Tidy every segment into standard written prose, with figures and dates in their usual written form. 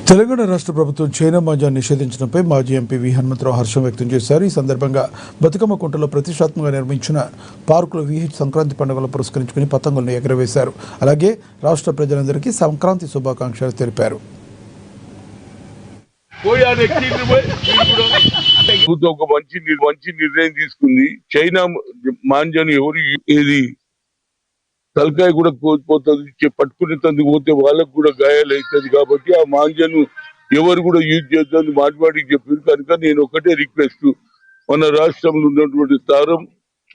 తెలంగాణ రాష్ట్ర ప్రభుత్వం చైనా మాంజాన్ని నిషేధించడంపై మాజీ ఎంపీ వి హనుమంతరావు హర్షం వ్యక్తం చేశారు. ఈ సందర్భంగా బతుకమ్మ కుంటలో ప్రతిష్టాత్మకంగా నిర్మించిన పార్కులో విహెచ్ సంక్రాంతి పండుగలు పురస్కరించుకుని పతంగులను ఎగరవేశారు. అలాగే రాష్ట్ర ప్రజలందరికీ సంక్రాంతి శుభాకాంక్షలు తెలిపారు. ఒక మంచి నిర్ణయం తీసుకుంది. చైనా మాంజాన్ని ఎవరు ఏది తలకాయ కూడా కోల్పోతుంది, పట్టుకునే తందుకు పోతే వాళ్ళకు కూడా గాయాలు అవుతుంది. కాబట్టి ఆ మాంజను ఎవరు కూడా యూజ్ చేద్దామని మాటిమాటికి చెప్పారు. కనుక నేను ఒకటే రిక్వెస్ట్, మన రాష్ట్రంలో ఉన్నటువంటి తారం,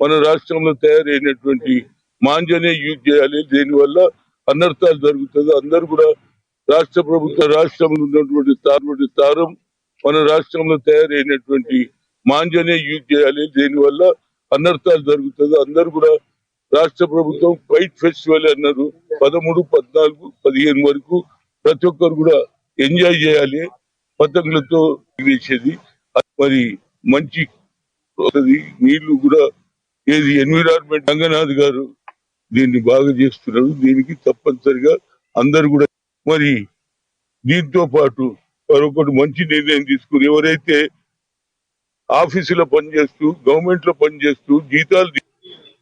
మన రాష్ట్రంలో తయారైనటువంటి మాంజనే యూజ్ చేయాలి. దీనివల్ల అనర్థాలు జరుగుతుంది. అందరు కూడా రాష్ట్ర ప్రభుత్వ రాష్ట్రంలో ఉన్నటువంటి తారం, మన రాష్ట్రంలో తయారైనటువంటి మాంజనే యూజ్ చేయాలి. దీనివల్ల అనర్థాలు జరుగుతుంది. అందరు కూడా రాష్ట్ర ప్రభుత్వం వైట్ ఫెస్టివల్ అన్నారు. 13, 14, 15 వరకు ప్రతి ఒక్కరు కూడా ఎంజాయ్ చేయాలి. పతంగులతో వేసేది మరి మంచి నీళ్లు కూడా ఏది ఎన్విరాన్మెంట్ రంగనాథ్ గారు దీన్ని బాగా చేస్తున్నారు. దీనికి తప్పనిసరిగా అందరు కూడా మరి దీంతో పాటు మరొకటి మంచి నిర్ణయం తీసుకుని ఎవరైతే ఆఫీసులో పనిచేస్తూ గవర్నమెంట్ లో పనిచేస్తూ జీతాలు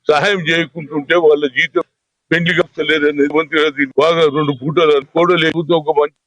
సహాయం చేయకుంటుంటే వాళ్ళ జీతం పెండ్లికి వస్తలేరనేది మంత్రి బాగా 2 పూటలు కూడా లేకపోతే ఒక మంచి